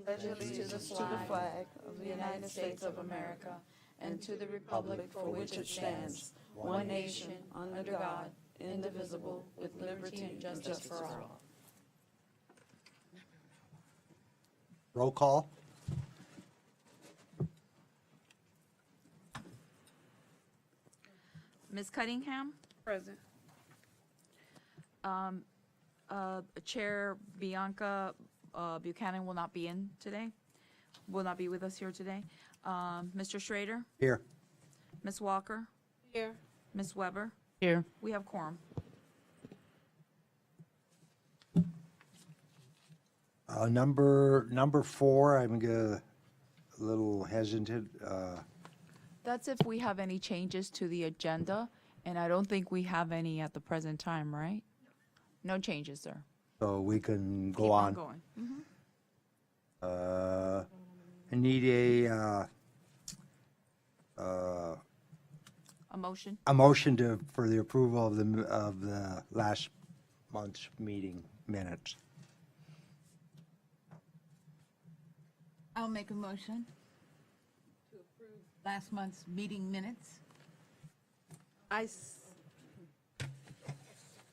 pledge allegiance to the flag of the United States of America and to the republic for which it stands, one nation, under God, indivisible, with liberty and justice for all. Roll call. Ms. Cunningham? Present. Chair Bianca Buchanan will not be in today, will not be with us here today. Mr. Schrader? Here. Ms. Walker? Here. Ms. Weber? Here. We have quorum. Number 4, I'm a little hesitant. That's if we have any changes to the agenda, and I don't think we have any at the present time, right? No changes, sir. So we can go Keep on. going. I need A motion? a motion for the approval of the last month's meeting minutes. I'll make a motion to approve last month's meeting minutes.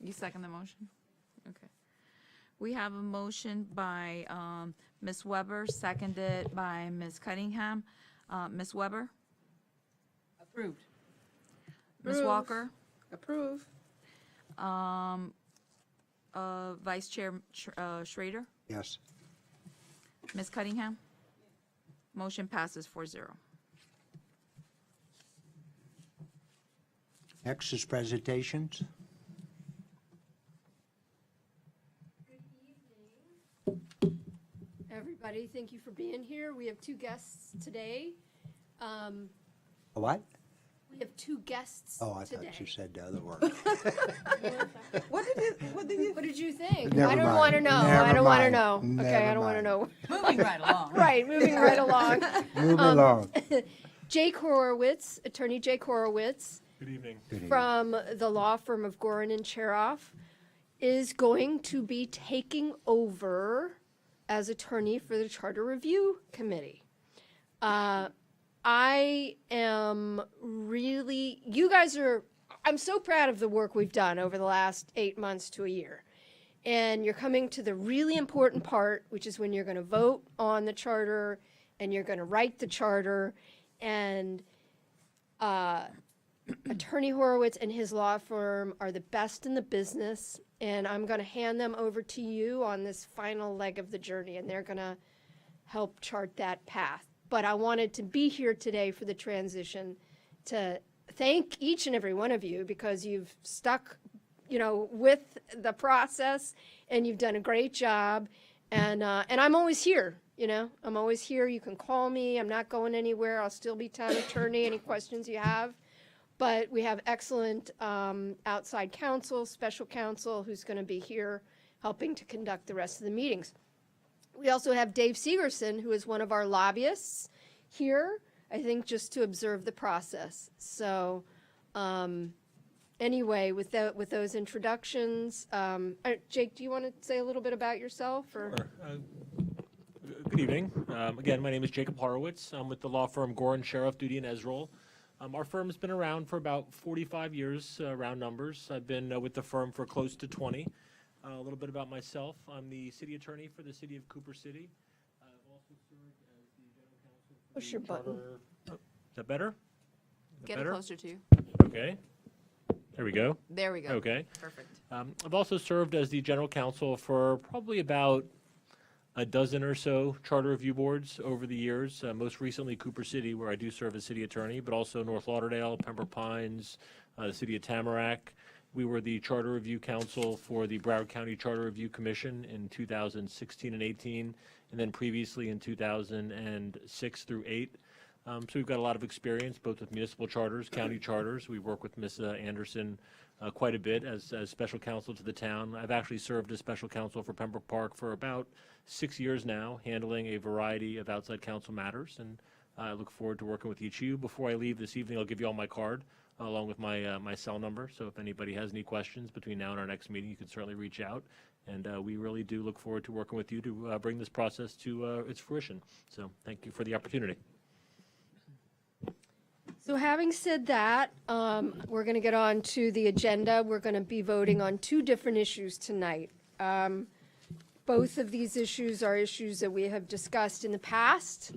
You second the motion? Okay. We have a motion by Ms. Weber, seconded by Ms. Cunningham. Ms. Weber? Approved. Ms. Walker? Approve. Vice Chair Schrader? Yes. Ms. Cunningham? Motion passes 4-0. Next is presentations. Everybody, thank you for being here. We have 2 guests today. A what? We have 2 guests Oh, I today. thought you said the other word. What did you think? Never I don't mind. want to know. Never I don't want to mind. know. Okay, Never I don't want to mind. know. Moving right along. Right, moving right along. Move along. Jake Horowitz, Attorney Jake Horowitz, Good evening. from the law firm of Gorin and Cheroff, is going to be taking over as attorney for the Charter Review Committee. I am really, I'm so proud of the work we've done over the last 8 months to a year. And you're coming to the really important part, which is when you're going to vote on the charter and you're going to write the charter. And Attorney Horowitz and his law firm are the best in the business. And I'm going to hand them over to you on this final leg of the journey. And they're going to help chart that path. But I wanted to be here today for the transition to thank each and every one of you because you've stuck, with the process and you've done a great job. And I'm always here, I'm always here. You can call me. I'm not going anywhere. I'll still be town attorney. Any questions you have. But we have excellent outside counsel, special counsel, who's going to be here helping to conduct the rest of the meetings. We also have Dave Segerson, who is one of our lobbyists here, I think, just to observe the process. So anyway, with those introductions, Jake, do you want to say a little bit about yourself? Or? Sure. Good evening. Again, my name is Jacob Horowitz. I'm with the law firm Gorin, Sheriff, Duty, and Ezrol. Our firm's been around for about 45 years, round numbers. I've been with the firm for close to 20. A little bit about myself. I'm the city attorney for the city of Cooper City. I've also served as the general counsel for Push your button. Is that better? Get it closer to you. Okay. There we go. There we go. Okay. Perfect. I've also served as the general counsel for probably about a dozen or so charter review boards over the years. Most recently Cooper City, where I do serve as city attorney, but also North Lauderdale, Pembroke Pines, the city of Tamarack. We were the charter review council for the Broward County Charter Review Commission in 2016 and 18, and then previously in 2006 through 8. So we've got a lot of experience both with municipal charters, county charters. We work with Ms. Anderson quite a bit as special counsel to the town. I've actually served as special counsel for Pembroke Park for about 6 years now, handling a variety of outside council matters, and I look forward to working with each of you. Before I leave this evening, I'll give you all my card. along with my cell number. So if anybody has any questions between now and our next meeting, you can certainly reach out. And we really do look forward to working with you to bring this process to its fruition. So thank you for the opportunity. So having said that, we're going to get on to the agenda. We're going to be voting on two different issues tonight. Both of these issues are issues that we have discussed in the past,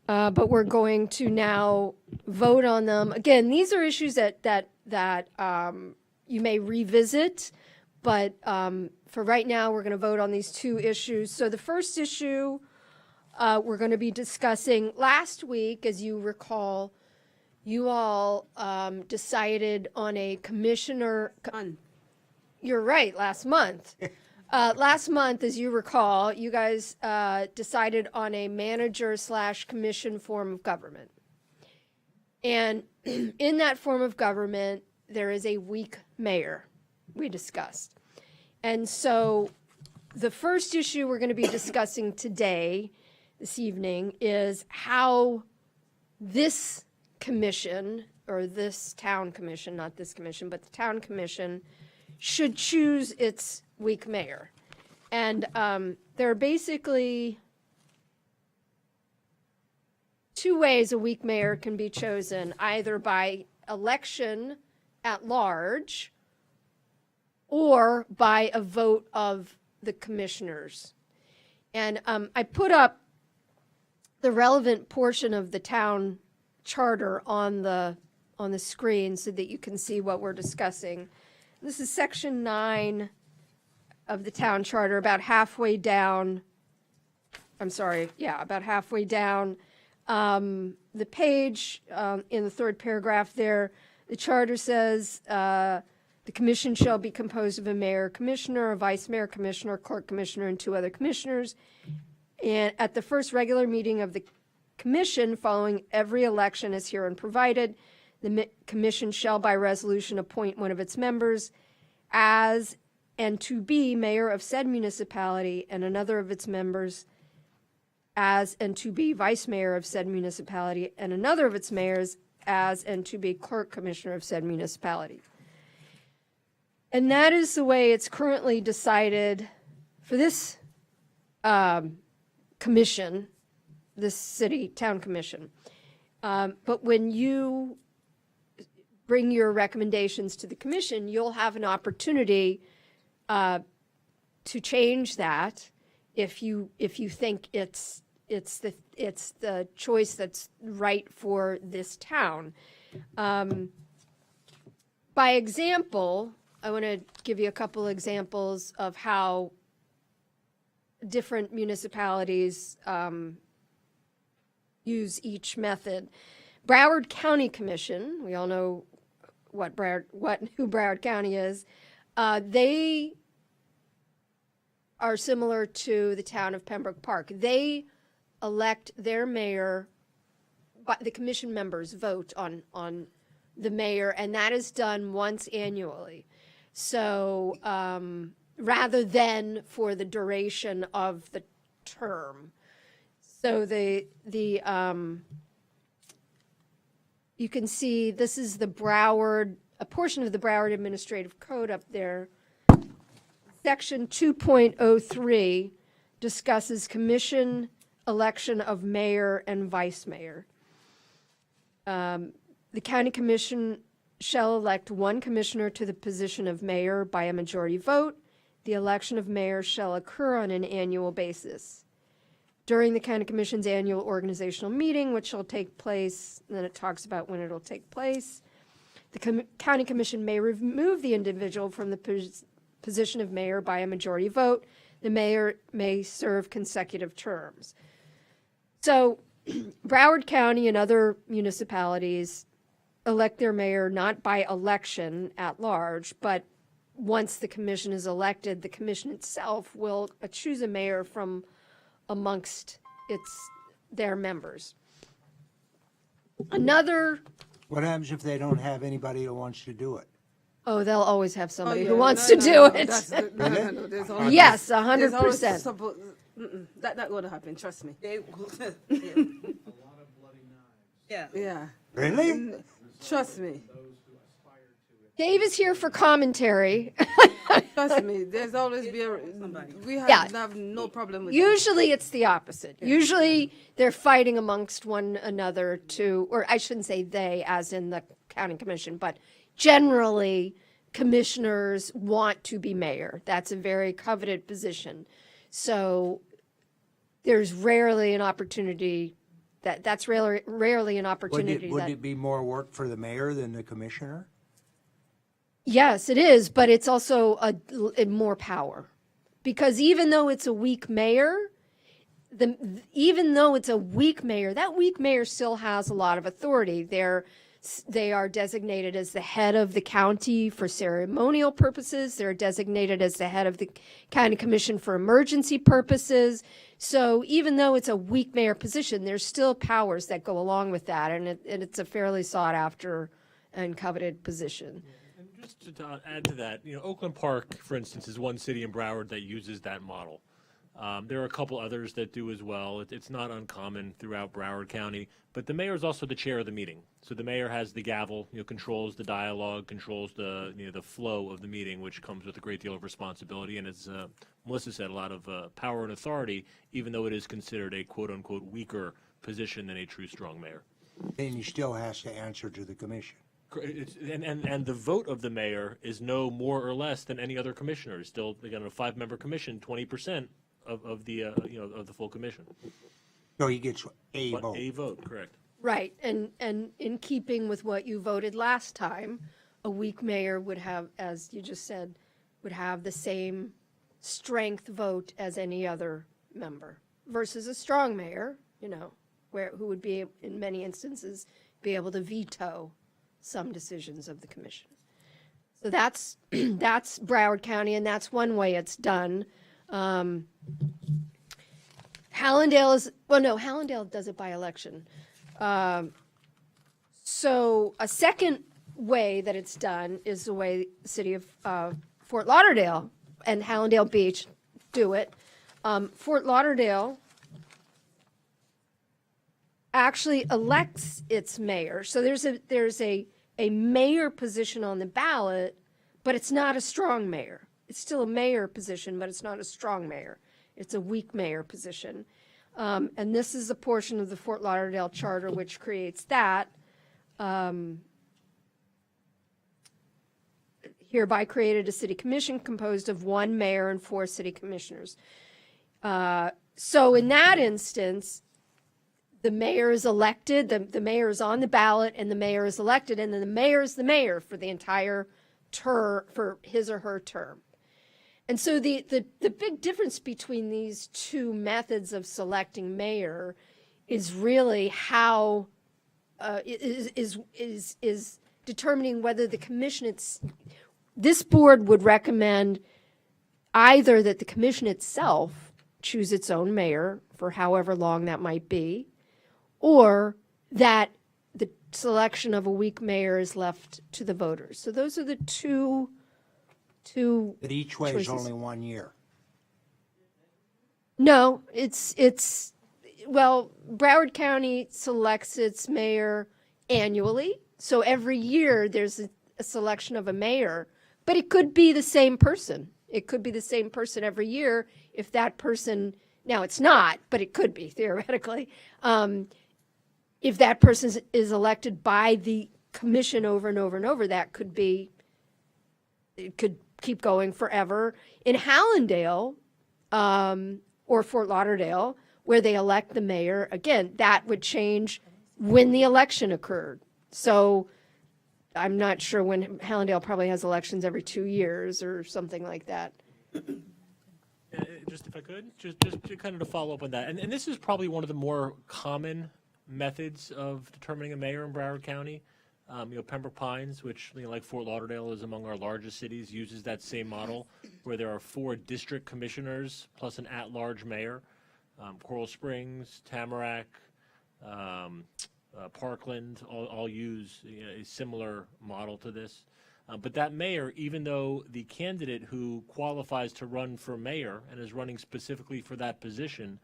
but we're going to now vote on them. Again, these are issues that you may revisit, but for right now, we're going to vote on these two issues. So the first issue we're going to be discussing last week, as you recall, you all decided on a commissioner. You're right, last month. Last month, as you recall, you guys decided on a manager/commission form of government. And in that form of government, there is a weak mayor, we discussed. And so the first issue we're going to be discussing today, this evening, is how this commission, or this town commission, not this commission, but the town commission, should choose its weak mayor. And there are basically two ways a weak mayor can be chosen, either by election at large or by a vote of the commissioners. And I put up the relevant portion of the town charter on the screen so that you can see what we're discussing. This is section 9 of the town charter, about halfway down. About halfway down the page, in the third paragraph there. The charter says the commission shall be composed of a mayor, commissioner, a vice mayor, commissioner, clerk commissioner, and 2 other commissioners. And at the first regular meeting of the commission following every election as herein provided, the commission shall by resolution appoint one of its members as and to be mayor of said municipality, and another of its members as and to be vice mayor of said municipality, and another of its mayors as and to be clerk commissioner of said municipality. And that is the way it's currently decided for this commission, this city town commission. But when you bring your recommendations to the commission, you'll have an opportunity to change that if you think it's the choice that's right for this town. By example, I want to give you a couple examples of how different municipalities use each method. Broward County Commission, we all know who Broward County is. They are similar to the town of Pembroke Park. They elect their mayor, but the commission members vote on the mayor, and that is done once annually. So rather than for the duration of the term. So you can see this is the Broward, a portion of the Broward Administrative Code up there. Section 2.03 discusses commission election of mayor and vice mayor. The county commission shall elect one commissioner to the position of mayor by a majority vote. The election of mayor shall occur on an annual basis. During the county commission's annual organizational meeting, which shall take place, and then it talks about when it'll take place, the county commission may remove the individual from the position of mayor by a majority vote. The mayor may serve consecutive terms. So Broward County and other municipalities elect their mayor not by election at large, but once the commission is elected, the commission itself will choose a mayor from amongst their members. Another. What happens if they don't have anybody who wants to do it? Oh, they'll always have somebody who wants to do it. Yes, 100%. That not going to happen. Trust me. A lot of bloody knives. Yeah. Really? Trust me. Those Dave is here for commentary. Trust me, there's always we Yeah. have no problem with that. Usually it's the opposite. Usually they're fighting amongst one another to, or I shouldn't say they as in the county commission, but generally commissioners want to be mayor. That's a very coveted position. So there's rarely an opportunity that's rarely an opportunity Would that. it be more work for the mayor than the commissioner? Yes, it is, but it's also a more power. Because even though it's a weak mayor, even though it's a weak mayor, that weak mayor still has a lot of authority. They are designated as the head of the county for ceremonial purposes. They're designated as the head of the county commission for emergency purposes. So even though it's a weak mayor position, there's still powers that go along with that, and it's a fairly sought after and coveted position. And just to add to that, Oakland Park, for instance, is one city in Broward that uses that model. There are a couple others that do as well. It's not uncommon throughout Broward County, but the mayor is also the chair of the meeting. So the mayor has the gavel, controls the dialogue, controls the the flow of the meeting, which comes with a great deal of responsibility, and as Melissa said, a lot of power and authority, even though it is considered a quote unquote weaker position than a true strong mayor. And he still has to answer to the commission. And the vote of the mayor is no more or less than any other commissioner. It's still, again, a 5-member commission, 20% of the of the full commission. So he gets a But vote. a vote, correct. Right, and in keeping with what you voted last time, a weak mayor would have, as you just said, would have the same strength vote as any other member versus a strong mayor, who would be, in many instances, be able to veto some decisions of the commission. So that's that's Broward County, and that's one way it's done. Hallandale does it by election. So a second way that it's done is the way the city of Fort Lauderdale and Hallandale Beach do it. Fort Lauderdale actually elects its mayor. So there's a mayor position on the ballot, but it's not a strong mayor. It's still a mayor position, but it's not a strong mayor. It's a weak mayor position. And this is a portion of the Fort Lauderdale Charter which creates that. Hereby created a city commission composed of 1 mayor and 4 city commissioners. So in that instance, the mayor is elected, the mayor is on the ballot, and the mayor is elected, and then the mayor is the mayor for the entire term, for his or her term. And so the big difference between these two methods of selecting mayor is really how is determining whether the commission this board would recommend either that the commission itself choose its own mayor for however long that might be, or that the selection of a weak mayor is left to the voters. So those are the two But each way is choices. only 1 year. No, well, Broward County selects its mayor annually. So every year there's a selection of a mayor, but it could be the same person. It could be the same person every year if that person, now it's not, but it could be theoretically. If that person is elected by the commission over and over and over, that could be, it could keep going forever. In Hallandale, or Fort Lauderdale, where they elect the mayor, again, that would change when the election occurred. So I'm not sure when Hallandale probably has elections every 2 years or something like that. Just if I could, just to kind of to follow up on that, and this is probably one of the more common methods of determining a mayor in Broward County. Pembroke Pines, which like Fort Lauderdale is among our largest cities, uses that same model where there are 4 district commissioners plus an at-large mayor. Coral Springs, Tamarack, Parkland all use a similar model to this. But that mayor, even though the candidate who qualifies to run for mayor and is running specifically for that position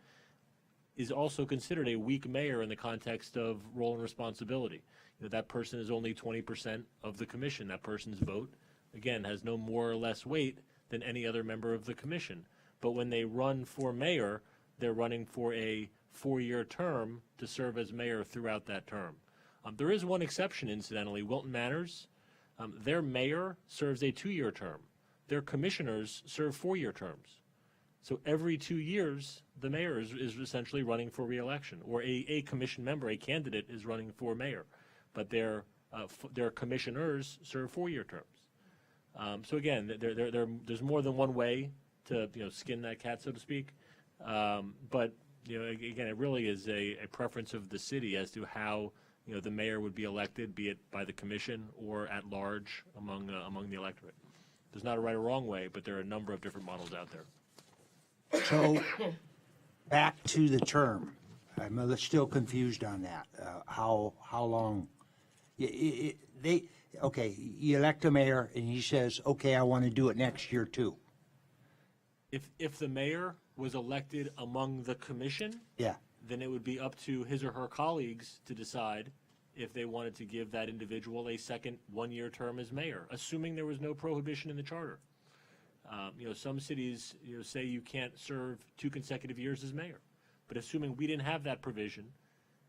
is also considered a weak mayor in the context of role and responsibility. that person is only 20% of the commission. That person's vote, again, has no more or less weight than any other member of the commission. But when they run for mayor, they're running for a 4-year term to serve as mayor throughout that term. There is one exception, incidentally. Wilton Manors, their mayor serves a 2-year term. Their commissioners serve 4-year terms. So every 2 years, the mayor is essentially running for re-election, or a commission member, a candidate, is running for mayor. But their commissioners serve 4-year terms. So again, there's more than one way to skin that cat, so to speak. But again, it really is a preference of the city as to how the mayor would be elected, be it by the commission or at large among the electorate. There's not a right or wrong way, but there are a number of different models out there. So, back to the term. I'm still confused on that. How long? Okay, you elect a mayor and he says, okay, I want to do it next year too. If the mayor was elected among the commission, Yeah. then it would be up to his or her colleagues to decide if they wanted to give that individual a second 1-year term as mayor, assuming there was no prohibition in the charter. Some cities say you can't serve 2 consecutive years as mayor, but assuming we didn't have that provision,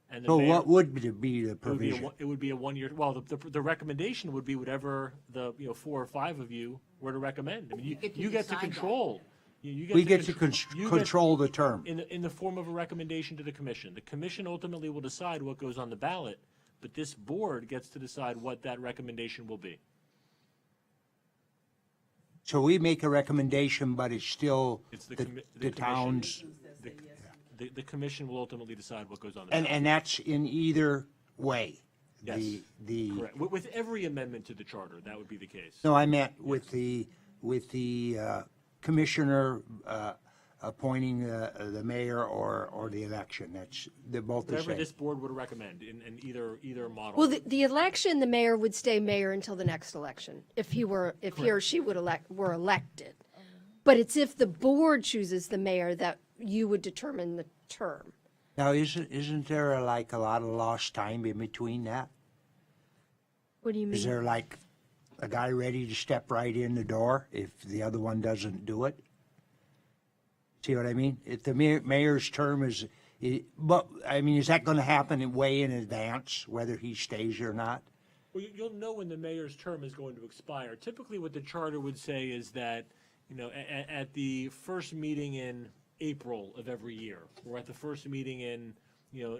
and the So mayor, what would be the provision? it would be a 1-year. Well, the recommendation would be whatever the 4 or 5 of you were to recommend. I mean, you get to decide that. control. You We get to you get- control the term. in the form of a recommendation to the commission. The commission ultimately will decide what goes on the ballot, but this board gets to decide what that recommendation will be. So we make a recommendation, but it's still It's the the commission. towns, The commission will ultimately decide what goes on the ballot. and that's in either way. Yes. The Correct. With every amendment to the charter, that would be the case. No, I meant with the commissioner appointing the mayor or the election. They're both the Whatever same. this board would recommend in either model. Well, the election, the mayor would stay mayor until the next election, if he or she were elected. But it's if the board chooses the mayor that you would determine the term. Now, isn't there like a lot of lost time in between that? What do you Is mean? there like a guy ready to step right in the door if the other one doesn't do it? See what I mean? If the mayor's term is, but I mean, is that going to happen way in advance, whether he stays or not? Well, you'll know when the mayor's term is going to expire. Typically, what the charter would say is that, at the first meeting in April of every year, or at the first meeting in,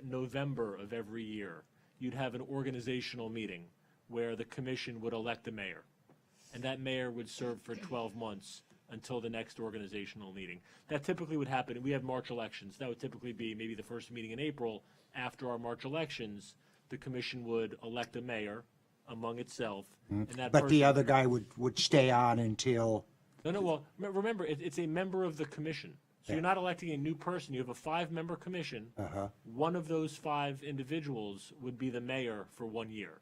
November of every year, you'd have an organizational meeting where the commission would elect the mayor. And that mayor would serve for 12 months until the next organizational meeting. That typically would happen. We have March elections. That would typically be maybe the first meeting in April. After our March elections, the commission would elect a mayor among itself. And that But the person- other guy would stay on until, No, well, remember, it's a member of the commission. So you're not electing a new person. You have a 5-member commission. One of those 5 individuals would be the mayor for 1 year.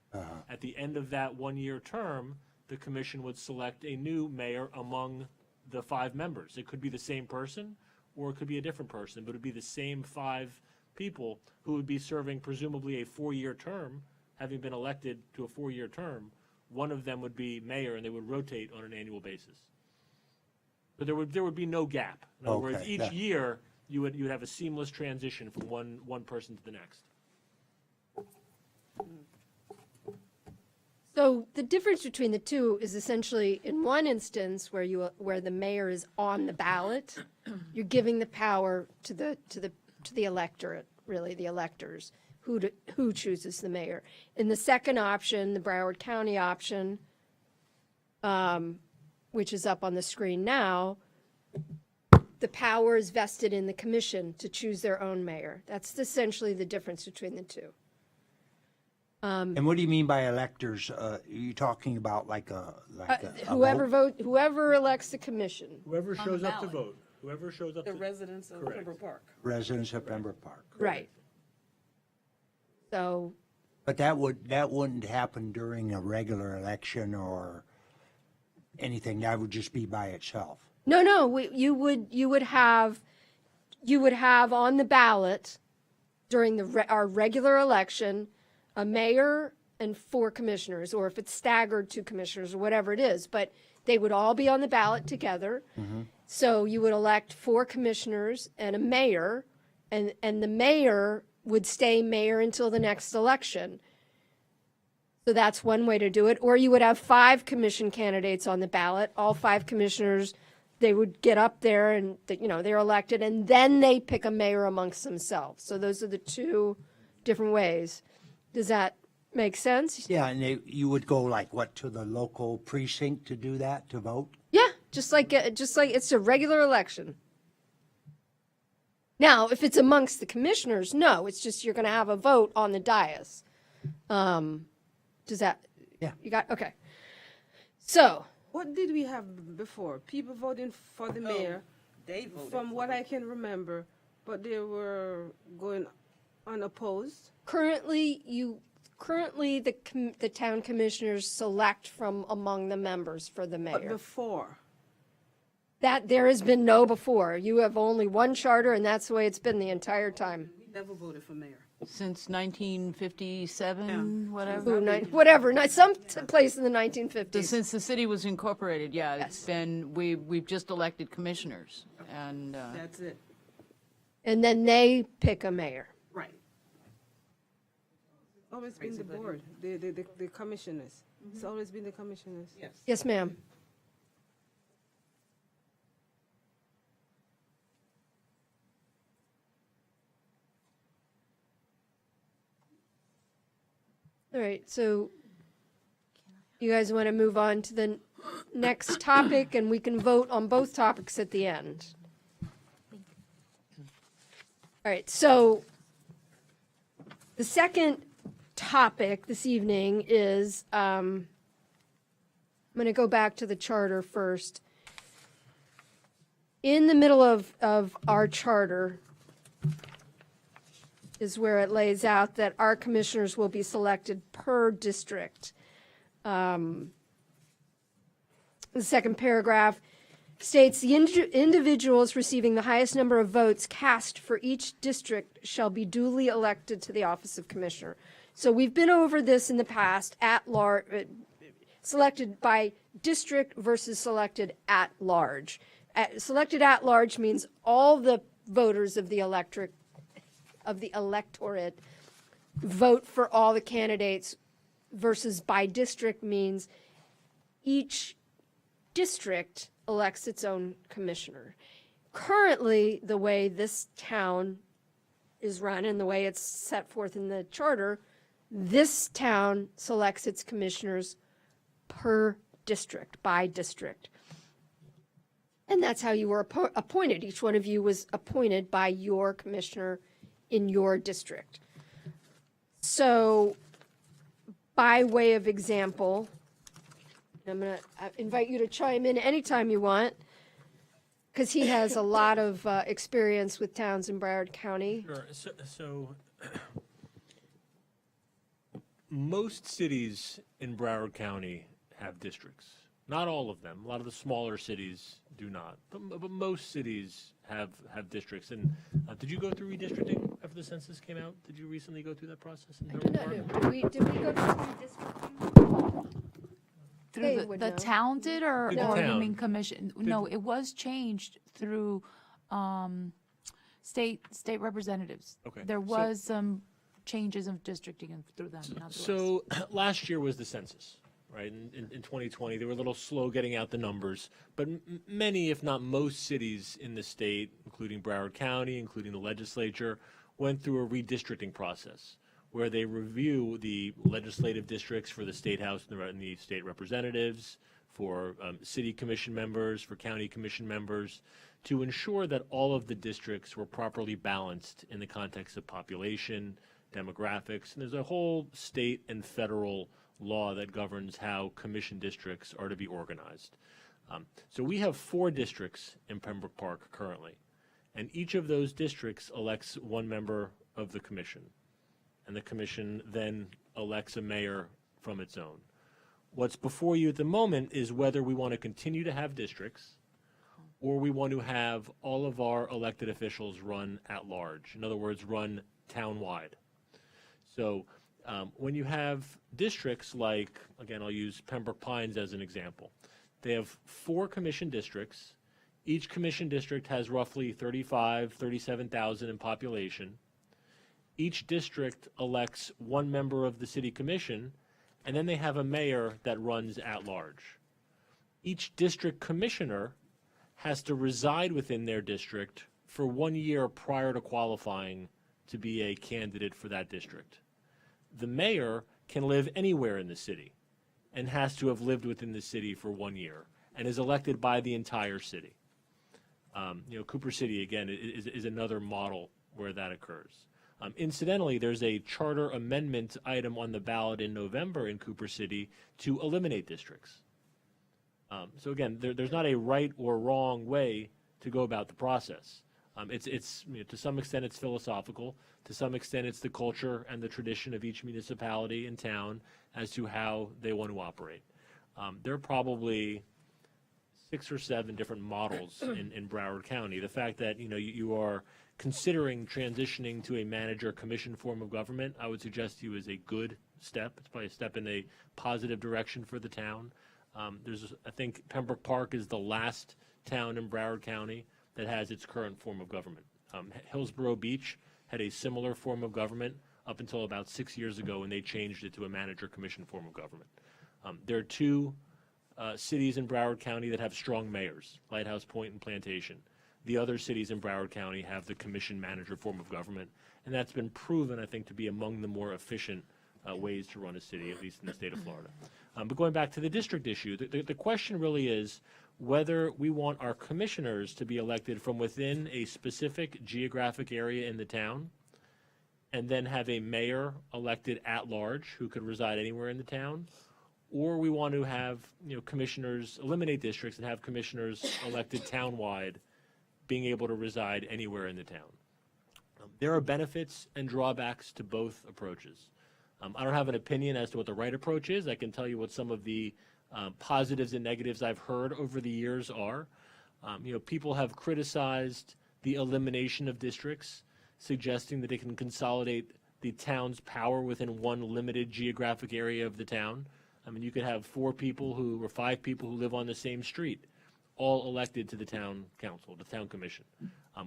At the end of that 1-year term, the commission would select a new mayor among the 5 members. It could be the same person, or it could be a different person, but it would be the same 5 people who would be serving presumably a 4-year term, having been elected to a 4-year term. One of them would be mayor, and they would rotate on an annual basis. But there would be no gap. In other words, Okay, each that- year you would have a seamless transition from one person to the next. So the difference between the two is essentially, in one instance where the mayor is on the ballot, you're giving the power to the electorate, really the electors, who chooses the mayor. In the second option, the Broward County option, which is up on the screen now, the power is vested in the commission to choose their own mayor. That's essentially the difference between the two. and what do you mean by electors? Are you talking about like a Whoever elects the commission. Whoever shows up to ballot. vote, whoever shows up The to. residents of Correct. Pembroke Park. residents of Pembroke Park? Right. So, But that wouldn't happen during a regular election or anything. That would just be by itself. no, you would have on the ballot during our regular election, a mayor, and 4 commissioners, or if it's staggered 2 commissioners, or whatever it is, but they would all be on the ballot together. So you would elect 4 commissioners and a mayor, and the mayor would stay mayor until the next election. So that's one way to do it. Or you would have 5 commission candidates on the ballot, all 5 commissioners, they would get up there and, they're elected, and then they pick a mayor amongst themselves. So those are the 2 different ways. Does that make sense? Yeah, and you would go like what, to the local precinct to do that, to vote? Yeah, just like it's a regular election. Now, if it's amongst the commissioners, no, it's just you're going to have a vote on the dais. Does that? Yeah. You got, okay. So, What did we have before? People voting for the mayor, They voted. from what I can remember, but they were going unopposed. currently the town commissioners select from among the members for the But mayor. before, That there has been no before. You have only one charter, and that's the way it's been the entire time. We never voted for mayor. Since 1957, whatever. Whatever, some place in the 1950s. Since the city was incorporated, yeah, it's Yes. been, we've just elected commissioners, and, That's it. And then they pick a mayor. Right. always been the board, the commissioners. It's always been the commissioners. Yes. Yes, ma'am. All right, so you guys want to move on to the next topic, and we can vote on both topics at the end. All right, so the second topic this evening is, I'm going to go back to the charter first. In the middle of our charter is where it lays out that our commissioners will be selected per district. The second paragraph states the individuals receiving the highest number of votes cast for each district shall be duly elected to the office of commissioner. So we've been over this in the past, at large, selected by district versus selected at large. Selected at large means all the voters of the electorate vote for all the candidates, versus by district means each district elects its own commissioner. Currently, the way this town is run and the way it's set forth in the charter, this town selects its commissioners per district, by district. And that's how you were appointed. Each one of you was appointed by your commissioner in your district. So, by way of example, I'm going to invite you to chime in anytime you want, because he has a lot of experience with towns in Broward County. Sure. So most cities in Broward County have districts. Not all of them. A lot of the smaller cities do not. But most cities have districts. And did you go through redistricting after the census came out? Did you recently go through that process? In Thurman Park? Did we go to redistricting? They Through would the know. town did, or The or you town. mean commission? No, it was changed through state representatives. Okay, There so- was some changes of districting through them. nonetheless. So last year was the census, right? In 2020, they were a little slow getting out the numbers, but many, if not most cities in the state, including Broward County, including the legislature, went through a redistricting process where they review the legislative districts for the state house and the state representatives, for city commission members, for county commission members, to ensure that all of the districts were properly balanced in the context of population, demographics, and there's a whole state and federal law that governs how commission districts are to be organized. So we have 4 districts in Pembroke Park currently, and each of those districts elects one member of the commission, and the commission then elects a mayor from its own. What's before you at the moment is whether we want to continue to have districts or we want to have all of our elected officials run at large. In other words, run townwide. So When you have districts like, again, I'll use Pembroke Pines as an example. They have 4 commission districts. Each commission district has roughly 37,000 in population. Each district elects 1 member of the city commission, and then they have a mayor that runs at large. Each district commissioner has to reside within their district for 1 year prior to qualifying to be a candidate for that district. The mayor can live anywhere in the city and has to have lived within the city for 1 year and is elected by the entire city. Cooper City, again, is another model where that occurs. Incidentally, there's a charter amendment item on the ballot in November in Cooper City to eliminate districts. So again, there's not a right or wrong way to go about the process. It's to some extent it's philosophical. To some extent it's the culture and the tradition of each municipality and town as to how they want to operate. There are probably 6 or 7 different models in Broward County. The fact that you are considering transitioning to a manager commission form of government, I would suggest to you is a good step. It's probably a step in a positive direction for the town. I think Pembroke Park is the last town in Broward County that has its current form of government. Hillsborough Beach had a similar form of government up until about 6 years ago when they changed it to a manager commission form of government. There are 2 cities in Broward County that have strong mayors, Lighthouse Point and Plantation. The other cities in Broward County have the commission manager form of government, and that's been proven, I think, to be among the more efficient ways to run a city, at least in the state of Florida. But going back to the district issue, the question really is whether we want our commissioners to be elected from within a specific geographic area in the town and then have a mayor elected at large who could reside anywhere in the town, or we want to have commissioners eliminate districts and have commissioners elected townwide being able to reside anywhere in the town. There are benefits and drawbacks to both approaches. I don't have an opinion as to what the right approach is. I can tell you what some of the positives and negatives I've heard over the years are. People have criticized the elimination of districts, suggesting that it can consolidate the town's power within one limited geographic area of the town. I mean, you could have 4 people or 5 people who live on the same street, all elected to the town council, the town commission,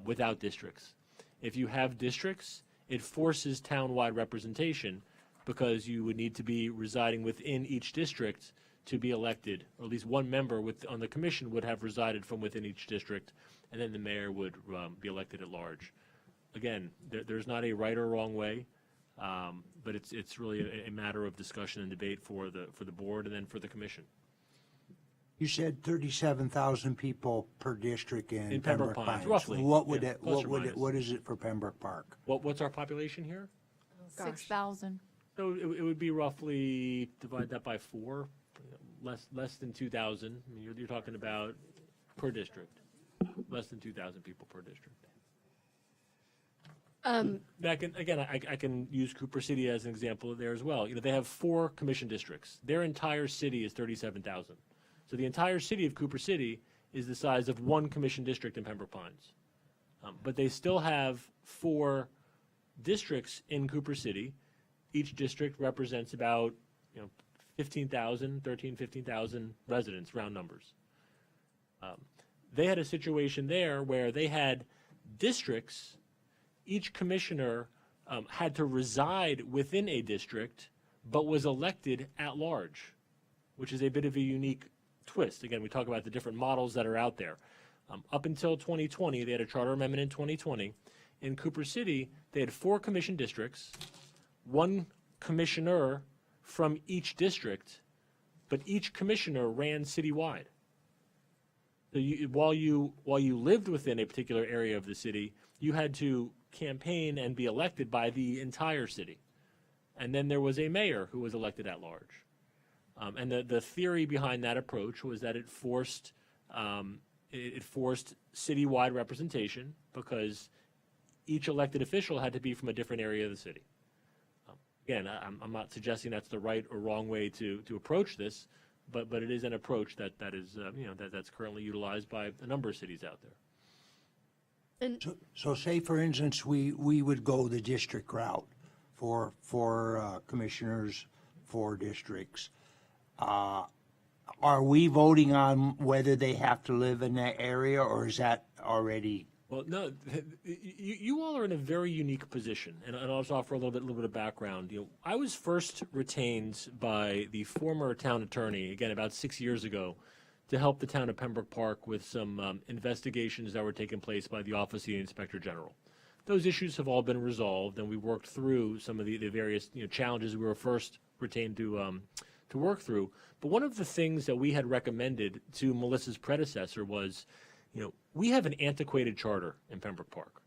without districts. If you have districts, it forces townwide representation because you would need to be residing within each district to be elected, or at least one member on the commission would have resided from within each district, and then the mayor would be elected at large. Again, there's not a right or wrong way, but it's really a matter of discussion and debate for the board and then for the commission. You said 37,000 people per district in Pembroke Pembroke Pines, Pines. roughly. What would Yeah, it, plus or minus. what is it for Pembroke Park? What's our population here? 6,000. So it would be roughly, divide that by 4, less than 2,000. I mean, you're talking about per district, less than 2,000 people per district. I can use Cooper City as an example there as well. They have 4 commission districts. Their entire city is 37,000. So the entire city of Cooper City is the size of 1 commission district in Pembroke Pines. But they still have 4 districts in Cooper City. Each district represents about 15,000 residents, round numbers. They had a situation there where they had districts. Each commissioner had to reside within a district, but was elected at large, which is a bit of a unique twist. Again, we talk about the different models that are out there. Up until 2020, they had a charter amendment in 2020. In Cooper City, they had 4 commission districts, 1 commissioner from each district, but each commissioner ran citywide. So while you lived within a particular area of the city, you had to campaign and be elected by the entire city. And then there was a mayor who was elected at large. And the theory behind that approach was that it forced citywide representation because each elected official had to be from a different area of the city. Again, I'm not suggesting that's the right or wrong way to approach this, but it is an approach that's currently utilized by a number of cities out there. And So say, for instance, we would go the district route four commissioners, four districts. Are we voting on whether they have to live in that area, or is that already? Well, no, you all are in a very unique position, and I'll just offer a little bit of background. I was first retained by the former town attorney, again, about 6 years ago, to help the town of Pembroke Park with some investigations that were taking place by the Office of the Inspector General. Those issues have all been resolved, and we worked through some of the various challenges we were first retained to work through. But one of the things that we had recommended to Melissa's predecessor was, we have an antiquated charter in Pembroke Park.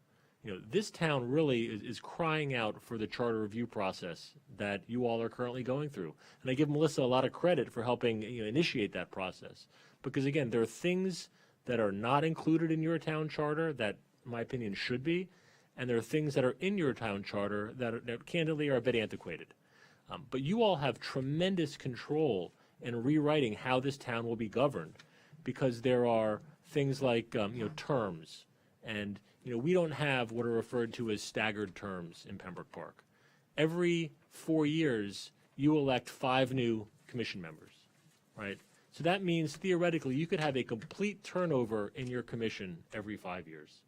This town really is crying out for the charter review process that you all are currently going through. And I give Melissa a lot of credit for helping initiate that process. Because again, there are things that are not included in your town charter that, in my opinion, should be. And there are things that are in your town charter that candidly are a bit antiquated. But you all have tremendous control in rewriting how this town will be governed, because there are things like terms, and we don't have what are referred to as staggered terms in Pembroke Park. Every 4 years, you elect 5 new commission members, right? So that means theoretically you could have a complete turnover in your commission every 5 years.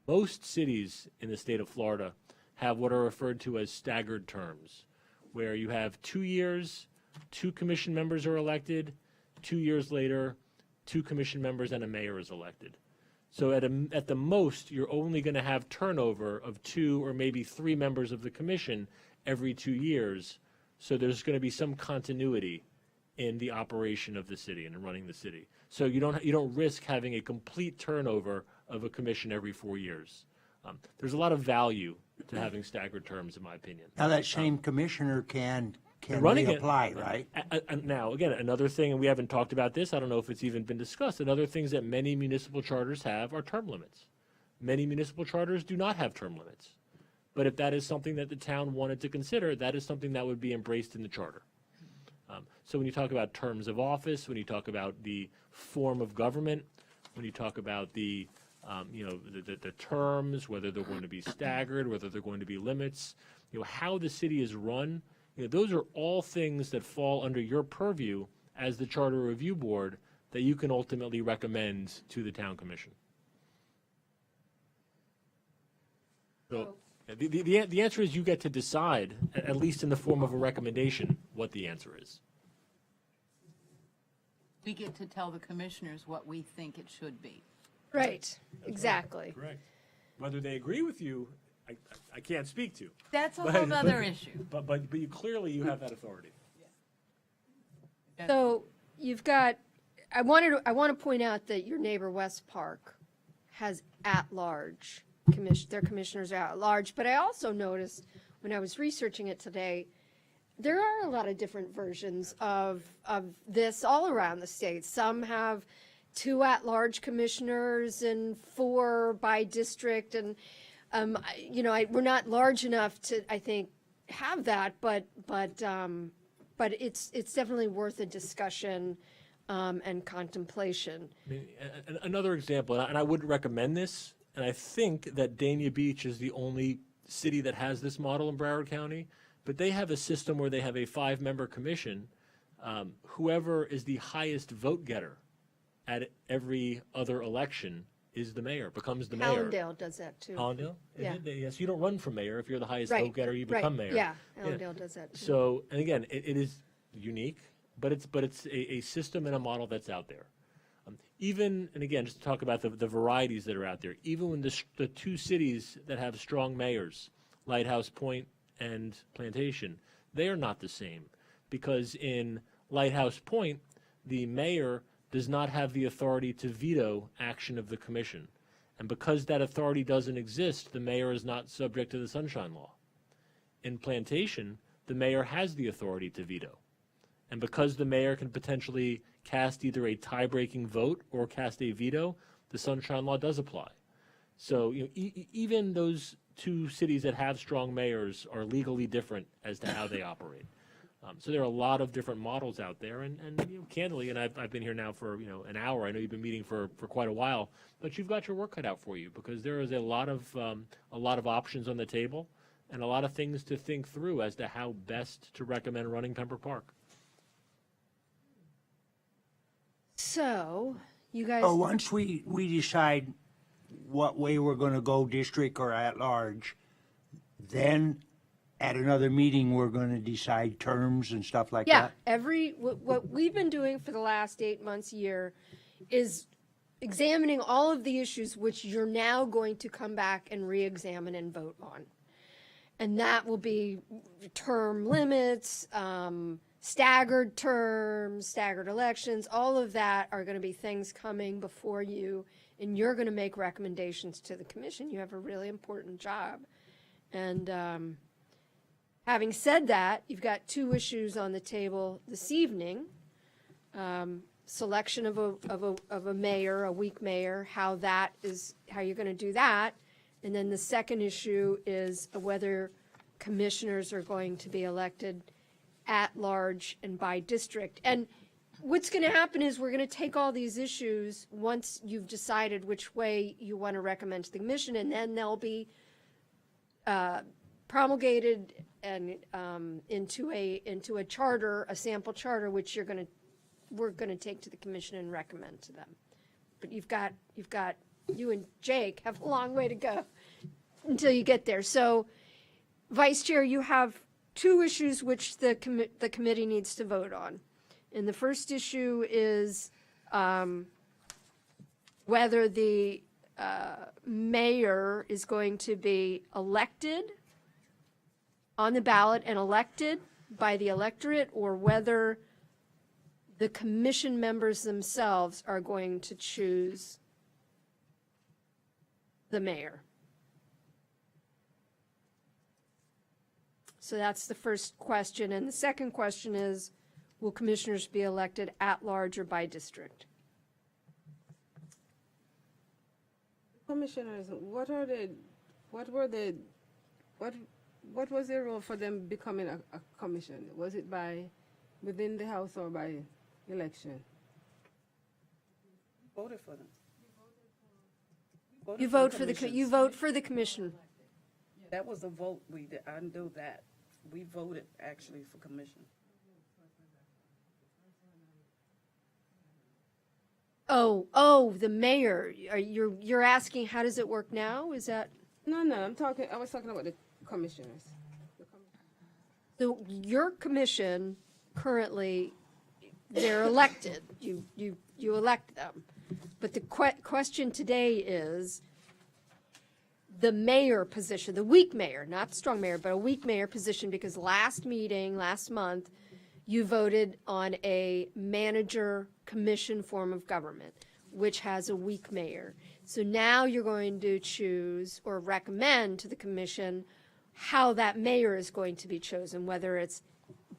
Most cities in the state of Florida have what are referred to as staggered terms, where you have 2 years, 2 commission members are elected, 2 years later, 2 commission members and a mayor is elected. So at the most, you're only going to have turnover of 2 or maybe 3 members of the commission every 2 years. So there's going to be some continuity in the operation of the city and in running the city. So you don't risk having a complete turnover of a commission every 4 years. There's a lot of value to having staggered terms, in my opinion. Now, that same commissioner can running it, reapply, right? Now, again, another thing, and we haven't talked about this, I don't know if it's even been discussed, another things that many municipal charters have are term limits. Many municipal charters do not have term limits. But if that is something that the town wanted to consider, that is something that would be embraced in the charter. So when you talk about terms of office, when you talk about the form of government, when you talk about the terms, whether they're going to be staggered, whether they're going to be limits, how the city is run, those are all things that fall under your purview as the Charter Review Board that you can ultimately recommend to the town commission. So the answer is you get to decide, at least in the form of a recommendation, what the answer is. We get to tell the commissioners what we think it should be. Right, exactly. Correct. Whether they agree with you, I can't speak to. That's a whole other issue. But you clearly you have that authority. So you've got, I want to point out that your neighbor West Park has at-large their commissioners are at-large, but I also noticed when I was researching it today, there are a lot of different versions of this all around the state. Some have 2 at-large commissioners and 4 by district, and we're not large enough to, I think, have that, but it's definitely worth a discussion and contemplation. I mean, another example, and I wouldn't recommend this, and I think that Dania Beach is the only city that has this model in Broward County, but they have a system where they have a 5-member commission. Whoever is the highest vote getter at every other election is the mayor, becomes the mayor. Allendale does that too. Allendale? Yeah. Yes, you don't run for mayor. If you're the highest Right, vote getter, you become right, mayor. yeah, Allendale does that too. So, and again, it is unique, but it's a system and a model that's out there. Even, and again, just to talk about the varieties that are out there, even when the 2 cities that have strong mayors, Lighthouse Point and Plantation, they are not the same. Because in Lighthouse Point, the mayor does not have the authority to veto action of the commission. And because that authority doesn't exist, the mayor is not subject to the Sunshine Law. In Plantation, the mayor has the authority to veto. And because the mayor can potentially cast either a tie-breaking vote or cast a veto, the Sunshine Law does apply. So even those 2 cities that have strong mayors are legally different as to how they operate. So there are a lot of different models out there, and candidly, and I've been here now for an hour. I know you've been meeting for quite a while, but you've got your work cut out for you because there is a lot of options on the table and a lot of things to think through as to how best to recommend running Pembroke Park. So, you guys, Oh, once we decide what way we're gonna go, district or at large, then at another meeting, we're gonna decide terms and stuff like yeah, that? what we've been doing for the last 8 months, year, is examining all of the issues which you're now going to come back and re-examine and vote on. And that will be term limits, staggered terms, staggered elections, all of that are going to be things coming before you, and you're going to make recommendations to the commission. You have a really important job. And having said that, you've got 2 issues on the table this evening. Selection of a mayor, a weak mayor, how you're going to do that. And then the second issue is whether commissioners are going to be elected at large and by district. And what's going to happen is we're going to take all these issues once you've decided which way you want to recommend to the commission, and then they'll be promulgated and into a charter, a sample charter, which we're going to take to the commission and recommend to them. But you and Jake have a long way to go until you get there. So, Vice Chair, you have 2 issues which the committee needs to vote on. And the first issue is whether the mayor is going to be elected on the ballot and elected by the electorate, or whether the commission members themselves are going to choose the mayor. So that's the first question. And the second question is, will commissioners be elected at large or by district? Commissioners, what was their role for them becoming a commission? Was it within the House or by election? Voted for them. You vote for the commission. That was a vote we did. I know that. We voted actually for commission. Oh, the mayor. You're asking how does it work now? Is that? No, I was talking about the commissioners. So your commission currently, they're elected. You elect them. But the question today is the mayor position, the weak mayor, not the strong mayor, but a weak mayor position, because last month, you voted on a manager commission form of government, which has a weak mayor. So now you're going to choose or recommend to the commission how that mayor is going to be chosen, whether it's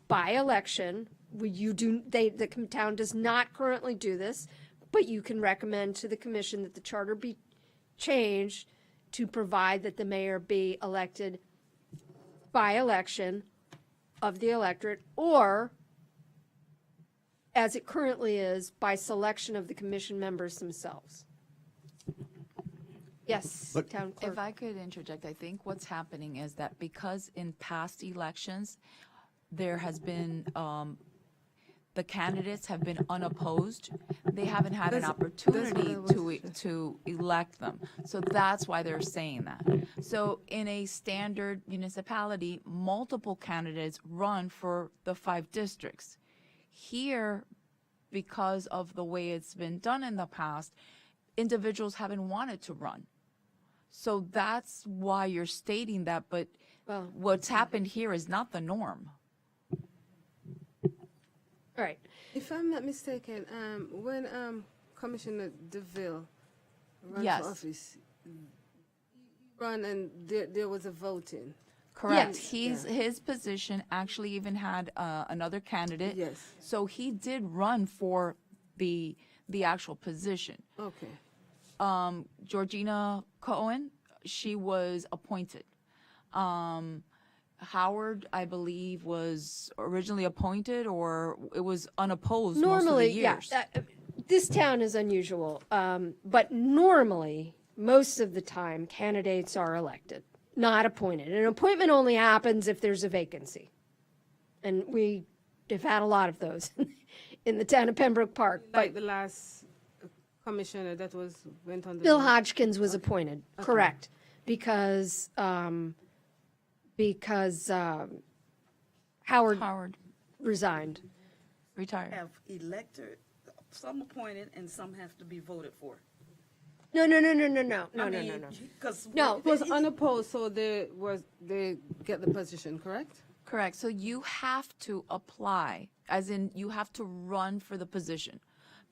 by election. The town does not currently do this, but you can recommend to the commission that the charter be changed to provide that the mayor be elected by election of the electorate, or, as it currently is, by selection of the commission members themselves. Yes, But- Town Clerk. If I could interject, I think what's happening is that because in past elections, there has been, the candidates have been unopposed, they haven't had an opportunity to elect them. So that's why they're saying that. So in a standard municipality, multiple candidates run for the 5 districts. Here, because of the way it's been done in the past, individuals haven't wanted to run. So that's why you're stating that, but Well- what's happened here is not the norm. All right. If I'm not mistaken, when Commissioner DeVille ran Yes. for office, he ran and there was a voting. Correct. Yes. His position actually even had another candidate. Yes. So he did run for the actual position. Okay. Georgina Cohen, she was appointed. Howard, I believe, was originally appointed, or it was unopposed most of the Normally, years. yeah, this town is unusual, but normally, most of the time, candidates are elected. not appointed. An appointment only happens if there's a vacancy. And we have had a lot of those in the town of Pembroke Park. Like But the last commissioner that went on the. Bill Hodgkins was appointed, correct, because Howard Howard resigned. retired. Have elected, some appointed and some have to be voted for. No. Because. No. It was unopposed, so they get the position, correct? Correct. So you have to apply, as in you have to run for the position.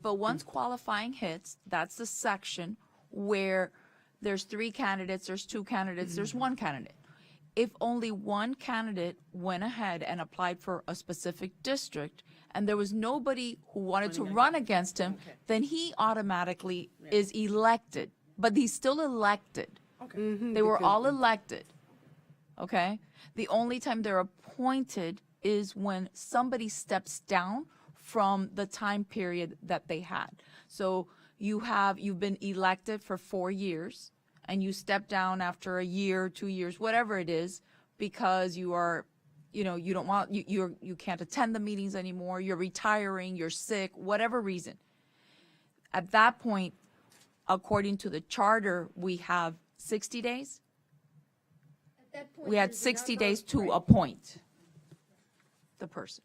But once qualifying hits, that's the section where there's 3 candidates, there's 2 candidates, there's 1 candidate. If only 1 candidate went ahead and applied for a specific district and there was nobody who wanted to run against him, then he automatically is elected. But he's still elected. They were all elected. Okay? The only time they're appointed is when somebody steps down from the time period that they had. So you've been elected for 4 years and you step down after a year, 2 years, whatever it is, because you are, you don't want, you can't attend the meetings anymore, you're retiring, you're sick, whatever reason. At that point, according to the charter, we have 60 days. We had 60 days to appoint the person.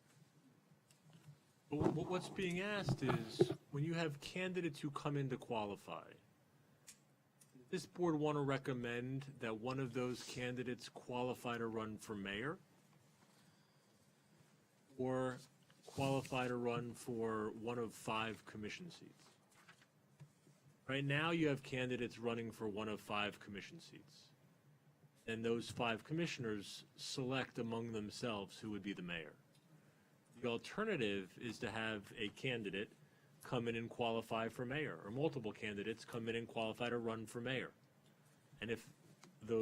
But what's being asked is, when you have candidates who come in to qualify, does this board want to recommend that one of those candidates qualify to run for mayor? Or qualify to run for one of 5 commission seats? Right now, you have candidates running for one of 5 commission seats. And those 5 commissioners select among themselves who would be the mayor. The alternative is to have a candidate come in and qualify for mayor, or multiple candidates come in and qualify to run for mayor. And if the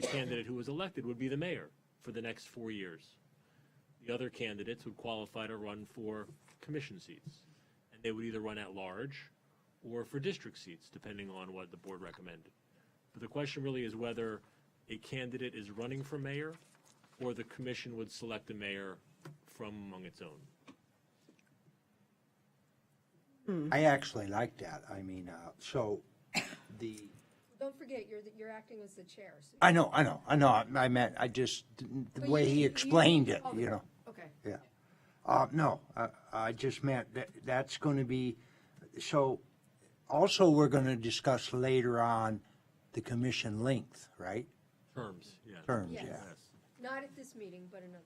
candidate who was elected would be the mayor for the next 4 years, the other candidates would qualify to run for commission seats. And they would either run at large or for district seats, depending on what the board recommended. But the question really is whether a candidate is running for mayor or the commission would select a mayor from among its own. I actually like that. I mean, so the, Don't forget, you're acting as the chair. So I know. I meant, the way he explained it, okay. Yeah. No, I just meant that's going to be, so also we're going to discuss later on the commission length, right? Terms, yeah. Terms, Yes. yeah. Not at this meeting, but another.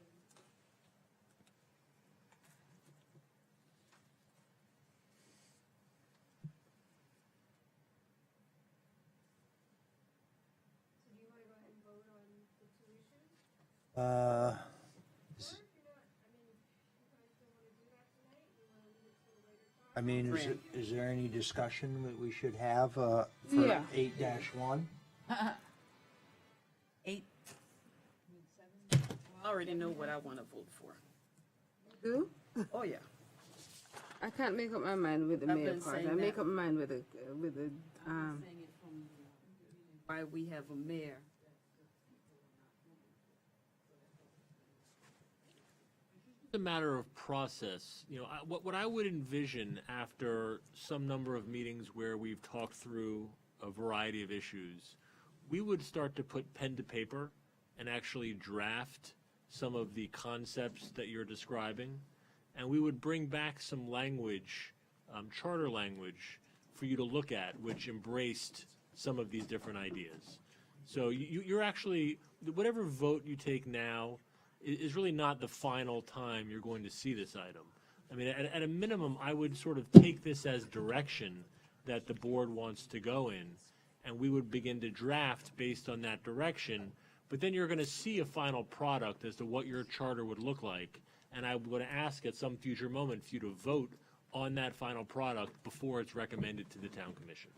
I mean, is there any discussion that we should have for Yeah. 8-1? 8. I already know what I want to vote for. Do? Oh, yeah. I can't make up my mind with the I've mayor been part. saying I make that. up my mind with the Why we have a mayor. It's a matter of process. What I would envision after some number of meetings where we've talked through a variety of issues, we would start to put pen to paper and actually draft some of the concepts that you're describing, and we would bring back some language, charter language, for you to look at, which embraced some of these different ideas. So you're actually, whatever vote you take now is really not the final time you're going to see this item. I mean, at a minimum, I would sort of take this as direction that the board wants to go in, and we would begin to draft based on that direction. But then you're going to see a final product as to what your charter would look like, and I'm going to ask at some future moment for you to vote on that final product before it's recommended to the town commission.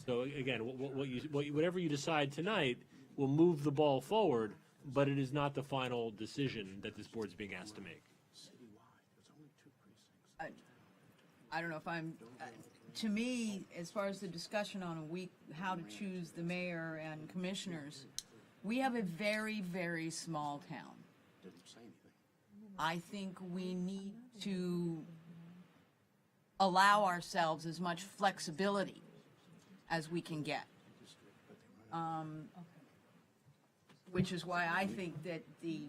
So again, whatever you decide tonight will move the ball forward, but it is not the final decision that this board's being asked to make. I don't know if I'm, to me, as far as the discussion on how to choose the mayor and commissioners, We have a very, very small town. I think we need to allow ourselves as much flexibility as we can get. Which is why I think that we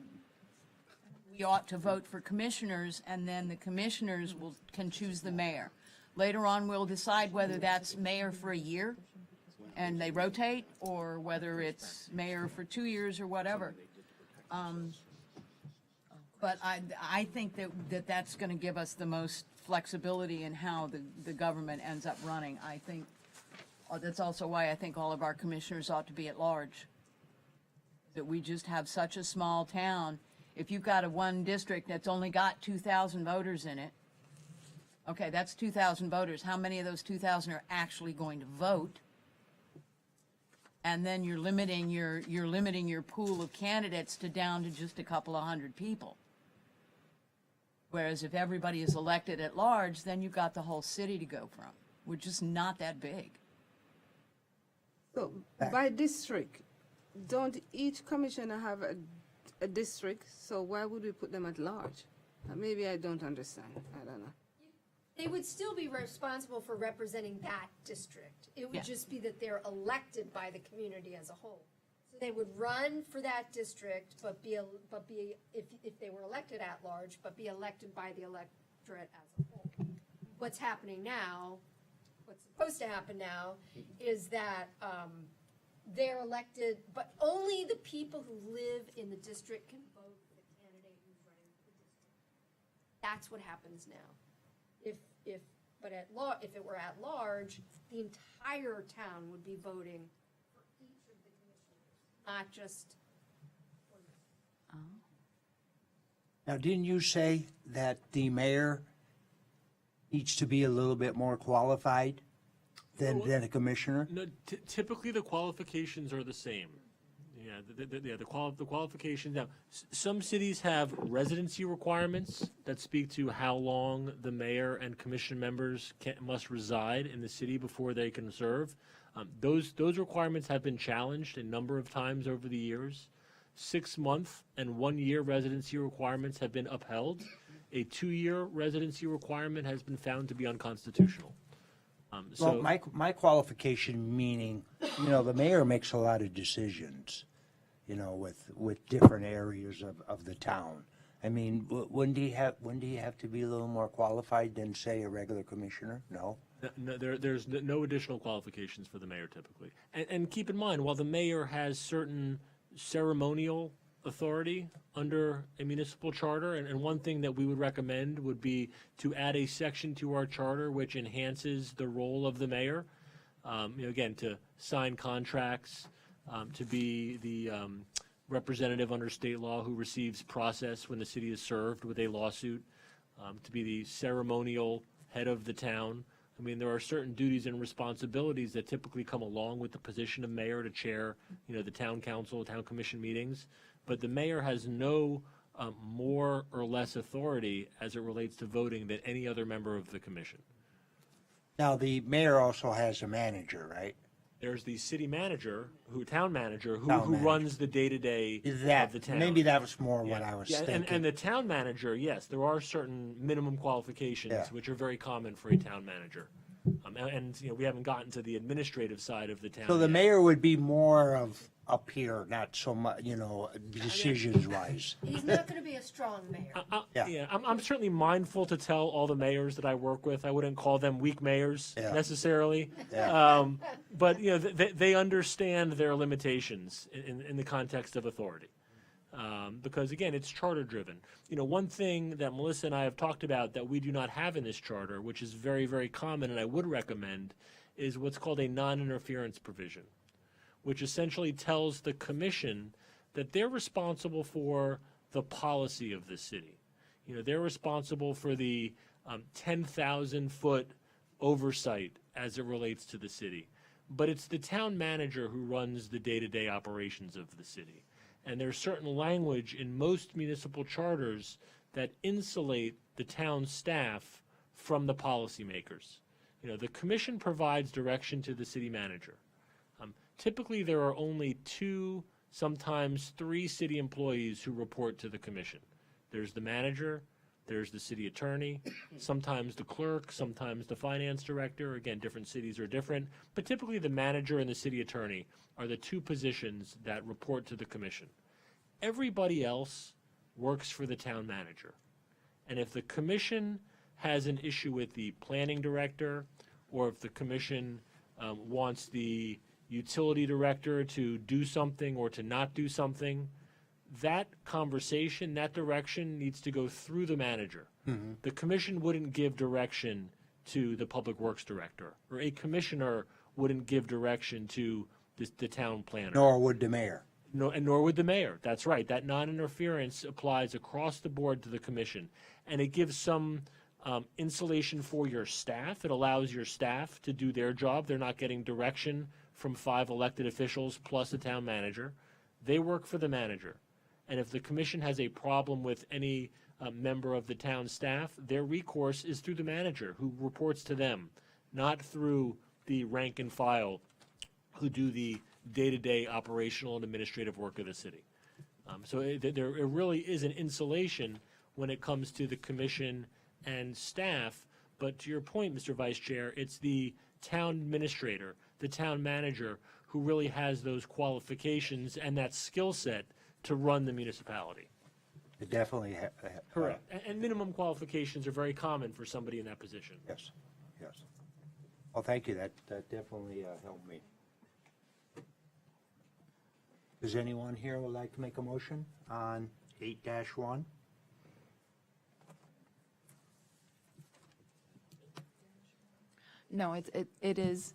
ought to vote for commissioners, and then the commissioners can choose the mayor. Later on, we'll decide whether that's mayor for a year and they rotate, or whether it's mayor for 2 years or whatever. But I think that's going to give us the most flexibility in how the government ends up running. I think that's also why I think all of our commissioners ought to be at large. That we just have such a small town. If you've got one district that's only got 2,000 voters in it, okay, that's 2,000 voters. How many of those 2,000 are actually going to vote? And then you're limiting your pool of candidates down to just a couple of hundred people. Whereas if everybody is elected at large, then you've got the whole city to go from. We're just not that big. So by district, don't each commissioner have a district? So why would we put them at large? Maybe I don't understand. I don't know. They would still be responsible for representing that district. It would Yeah. just be that they're elected by the community as a whole. So they would run for that district, but be if they were elected at large, but be elected by the electorate as a whole. What's happening now, what's supposed to happen now, is that they're elected, but only the people who live in the district can vote for the candidate who's running for the district. That's what happens now. If it were at large, the entire town would be voting for each of the commissioners, not just one. Now, didn't you say that the mayor needs to be a little bit more qualified than a commissioner? No, typically the qualifications are the same. Yeah, the qualifications. Now, some cities have residency requirements that speak to how long the mayor and commission members must reside in the city before they can serve. Those requirements have been challenged a number of times over the years. 6-month and 1-year residency requirements have been upheld. A 2-year residency requirement has been found to be unconstitutional. Well, my qualification meaning, the mayor makes a lot of decisions, with different areas of the town. I mean, wouldn't he have to be a little more qualified than, say, a regular commissioner? No? No, there's no additional qualifications for the mayor typically. And keep in mind, while the mayor has certain ceremonial authority under a municipal charter, and one thing that we would recommend would be to add a section to our charter which enhances the role of the mayor, again, to sign contracts, to be the representative under state law who receives process when the city is served with a lawsuit, to be the ceremonial head of the town. I mean, there are certain duties and responsibilities that typically come along with the position of mayor to chair, the town council, town commission meetings. But the mayor has no more or less authority as it relates to voting than any other member of the commission. Now, the mayor also has a manager, right? There's the city manager, town manager, who Town manager. runs the day-to-day Is of that, the town. maybe that was more what I was Yeah, thinking. and the town manager, yes, there are certain minimum qualifications Yeah. which are very common for a town manager. And we haven't gotten to the administrative side of the town So the yet. mayor would be more of up here, not so much, decisions-wise. He's not going to be a strong mayor. Yeah. I'm certainly mindful to tell all the mayors that I work with. I wouldn't call them weak mayors Yeah. necessarily. Yeah. But they understand their limitations in the context of authority. Because again, it's charter driven. One thing that Melissa and I have talked about that we do not have in this charter, which is very, very common and I would recommend, is what's called a non-interference provision, which essentially tells the commission that they're responsible for the policy of the city. They're responsible for the 10,000-foot oversight as it relates to the city. But it's the town manager who runs the day-to-day operations of the city. And there's certain language in most municipal charters that insulate the town staff from the policymakers. The commission provides direction to the city manager. Typically, there are only 2 sometimes 3 city employees who report to the commission. There's the manager, there's the city attorney, sometimes the clerk, sometimes the finance director. Again, different cities are different, but typically the manager and the city attorney are the 2 positions that report to the commission. Everybody else works for the town manager. And if the commission has an issue with the planning director, or if the commission wants the utility director to do something or to not do something, that conversation, that direction needs to go through the manager. The commission wouldn't give direction to the public works director, or a commissioner wouldn't give direction to the town planner. Nor would the mayor. Nor would the mayor. That's right. That non-interference applies across the board to the commission. And it gives some insulation for your staff. It allows your staff to do their job. They're not getting direction from 5 elected officials plus the town manager. They work for the manager. And if the commission has a problem with any member of the town staff, their recourse is through the manager, who reports to them, not through the rank and file who do the day-to-day operational and administrative work of the city. There really is an insulation when it comes to the commission and staff, but to your point, Mr. Vice Chair, it's the town administrator, the town manager, who really has those qualifications and that skill set to run the municipality. It definitely. Correct. And minimum qualifications are very common for somebody in that position. Yes, yes. Well, thank you. That definitely helped me. Does anyone here would like to make a motion on 8-1? No, it is,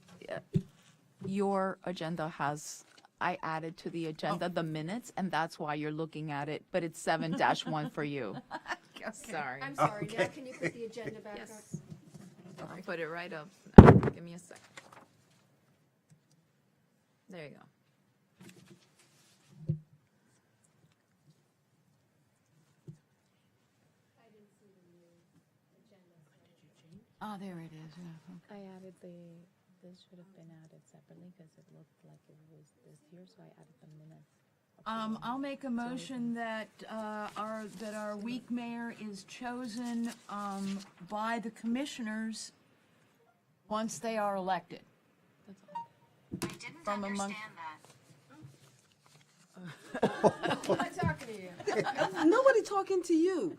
your agenda has, I added to the agenda the minutes, and that's why you're looking at it, but it's 7-1 for you. Sorry. I'm sorry, now can you put the agenda back up? Yes. I'll put it right up. Give me a second. There you go. Oh, there it is, yeah. I added this should have been added separately because it looked like it was this year, so I added the minutes. I'll make a motion that our week mayor is chosen by the commissioners once they are elected. That's all. I didn't From among- understand that. I'm not talking to you. Nobody talking to you.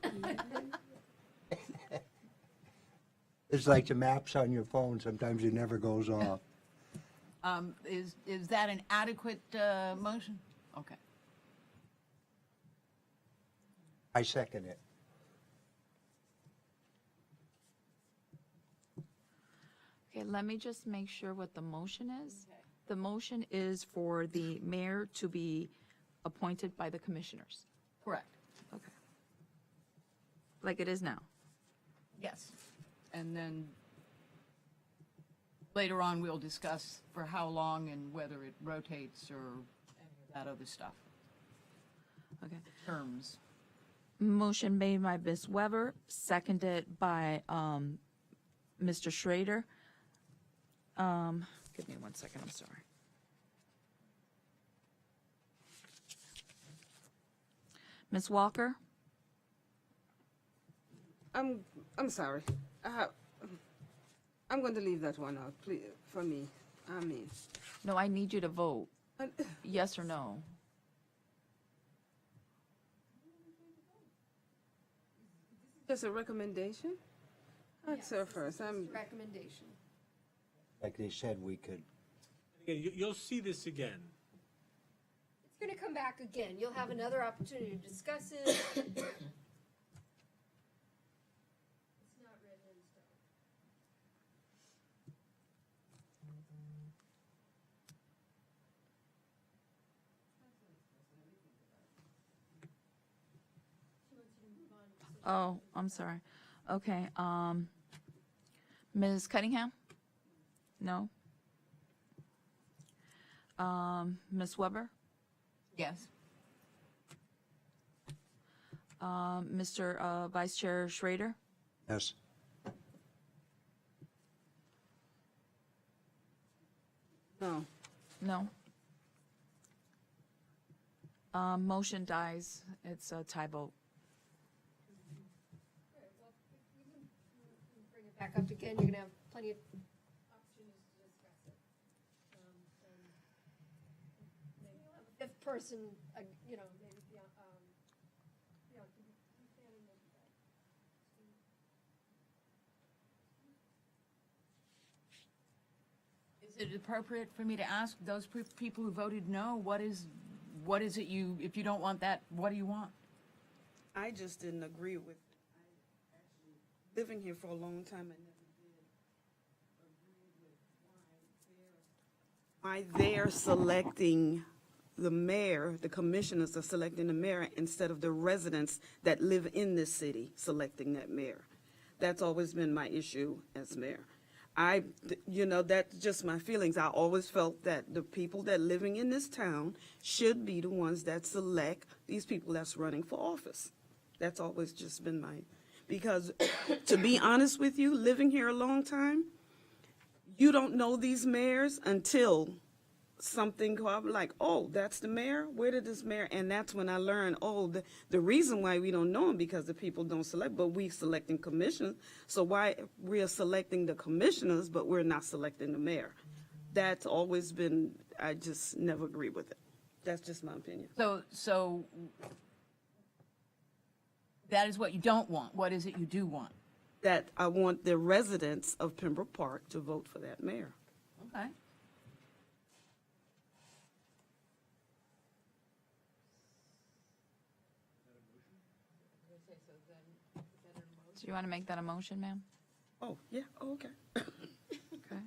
It's like the maps on your phone. Sometimes it never goes off. Is that an adequate motion? Okay. I second it. Okay, let me just make sure what the motion is. The motion is for the mayor to be appointed by the commissioners. Correct. Okay. Like it is now. Yes. And then later on, we'll discuss for how long and whether it rotates or any of that other stuff, Okay. terms. Motion made by Ms. Weber, seconded by Mr. Schrader. Give me 1 second, I'm sorry. Ms. Walker? I'm sorry. I'm going to leave that one out, please, for me. I mean, No, I need you to vote, uh, yes or no. just a recommendation? Ask her first. Recommendation. Like they said, we could. Again, you'll see this again. It's gonna come back again. You'll have another opportunity to discuss it. It's not written in stone. Oh, I'm sorry. Okay, Ms. Cunningham? No? Ms. Weber? Yes. Mr. Vice Chair Schrader? Yes. No. No? Motion dies. It's a tie vote. Bring it back up again, you're gonna have plenty of opportunities to discuss it. And maybe you'll have a fifth person, you know, maybe, yeah, you can in there. Is it appropriate for me to ask those people who voted no, what is it you, if you don't want that, what do you want? I just didn't agree with, living here for a long time, I never did agree with why they're selecting the mayor, the commissioners are selecting the mayor instead of the residents that live in this city selecting that mayor. That's always been my issue as mayor. That's just my feelings. I always felt that the people that living in this town should be the ones that select these people that's running for office. That's always just been because to be honest with you, living here a long time, you don't know these mayors until something go up like, oh, that's the mayor? Where did this mayor? And that's when I learned, the reason why we don't know him because the people don't select, but we selecting commissioners. So why we are selecting the commissioners, but we're not selecting the mayor? That's always been, I just never agree with it. That's just my opinion. So that is what you don't want. What is it you do want? That I want the residents of Pembroke Park to vote for that mayor. Okay. Do you want to make that a motion, ma'am? Oh, yeah, okay. Okay.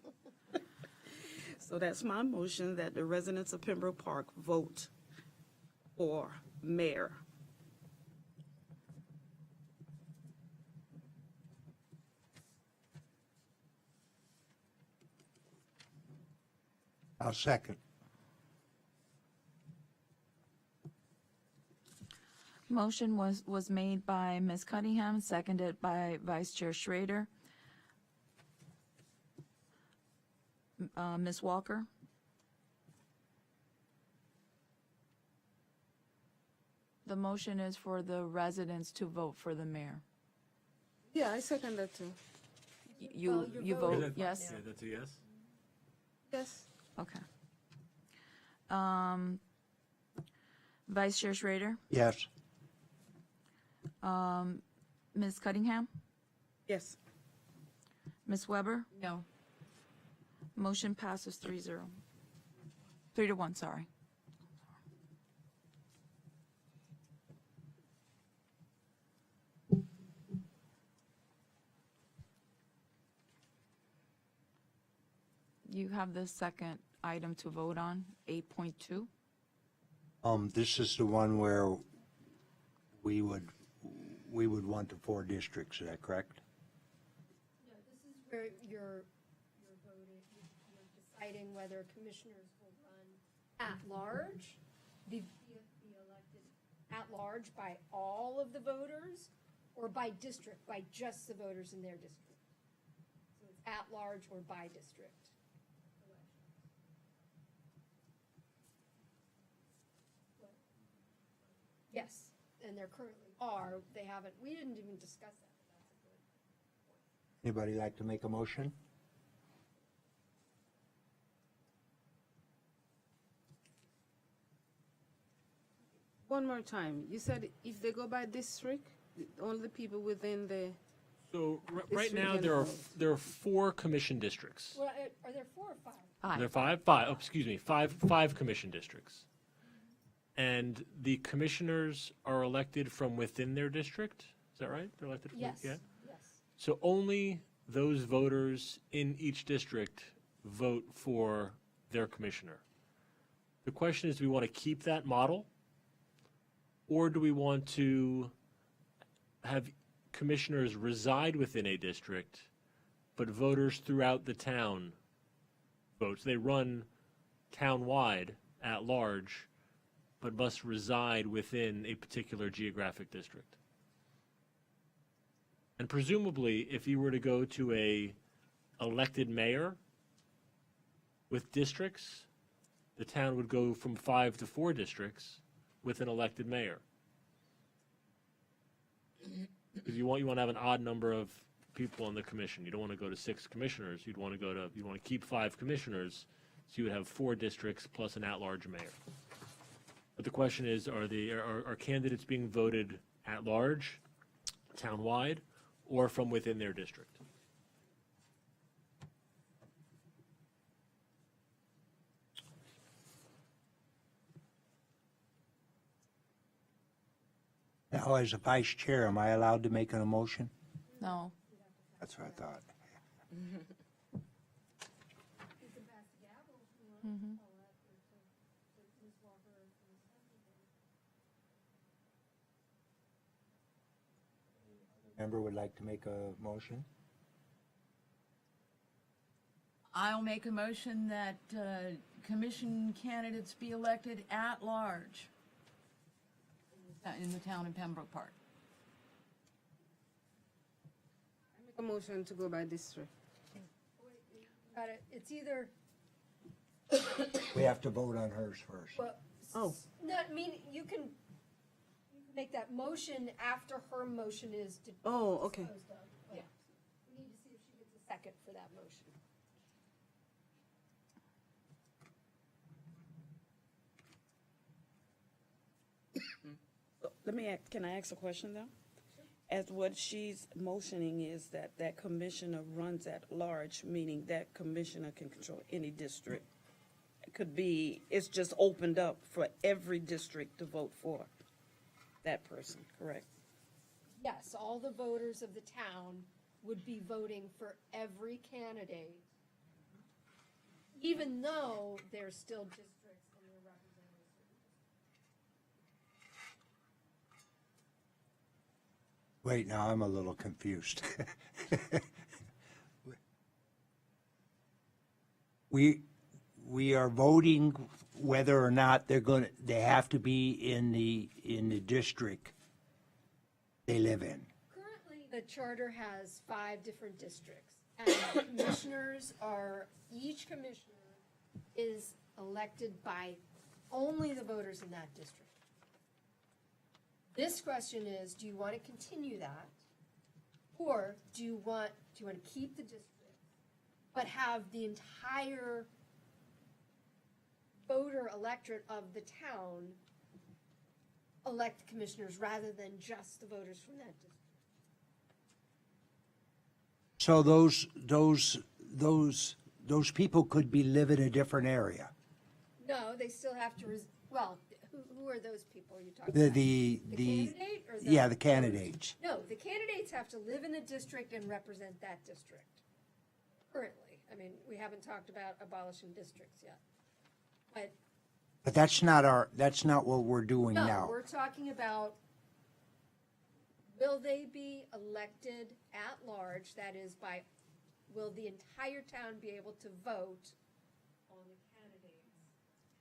So that's my motion, that the residents of Pembroke Park vote for mayor. I'll second. Motion was made by Ms. Cunningham, seconded by Vice Chair Schrader. Ms. Walker? The motion is for the residents to vote for the mayor. Yeah, I second that too. You vote yes? Yeah, that's a yes? Yes. Okay. Vice Chair Schrader? Yes. Ms. Cunningham? Yes. Ms. Weber? No. Motion passes 3-0. 3-1, sorry. You have the second item to vote on, 8.2. This is the one where we would want the 4 districts, is that correct? No, this is where you're voting, you're deciding whether commissioners will run at large, be elected at large by all of the voters, or by district, by just the voters in their district. So it's at large or by district. Yes, and there currently are, we didn't even discuss that, but that's a good. Anybody like to make a motion? One more time. You said if they go by district, only the people within the, So right District now, and there are 4 commission districts. Well, are there 4 or 5? There are 5? 5, oh, excuse me, 5 commission districts. And the commissioners are elected from within their district? Is that right? They're elected from? Yes, Yeah? yes. So only those voters in each district vote for their commissioner. The question is, do we want to keep that model? Or do we want to have commissioners reside within a district, but voters throughout the town vote? So they run town-wide at large, but must reside within a particular geographic district. And presumably, if you were to go to a elected mayor with districts, the town would go from 5 to 4 districts, with an elected mayor. Because you want to have an odd number of people on the commission. You don't want to go to 6 commissioners. You want to keep 5 commissioners, so you would have 4 districts plus an at-large mayor. But the question is, are candidates being voted at large, townwide, or from within their district? Now, as a vice chair, am I allowed to make an motion? No. That's what I thought. Member would like to make a motion? I'll make a motion that commission candidates be elected at large in the town of Pembroke Park. Make a motion to go by district. Got it. It's either, We have to vote on hers first. well, Oh. not, mean, you can make that motion after her motion is Oh, okay. disposed of. Yeah. We need to see if she gets a second for that motion. Can I ask a question though? As what she's motioning is that that commissioner runs at large, meaning that commissioner can control any district. It could be, it's just opened up for every district to vote for that person, correct? Yes, all the voters of the town would be voting for every candidate, even though they're still districts and they're representatives. Wait, now I'm a little confused. We are voting whether or not they have to be in the district they live in. Currently, the charter has 5 different districts, and the commissioners are, each commissioner is elected by only the voters in that district. This question is, do you want to continue that? Or do you want to keep the district, but have the entire voter electorate of the town elect commissioners rather than just the voters from that district? So those people could be live in a different area. No, they still have to, well, who are those people you're talking The about? The candidate or the? Yeah, the candidates. No, the candidates have to live in the district and represent that district. Currently, I mean, we haven't talked about abolishing districts yet. But But that's not what we're doing no, now. we're talking about, will they be elected at large? That is by, will the entire town be able to vote on the candidates?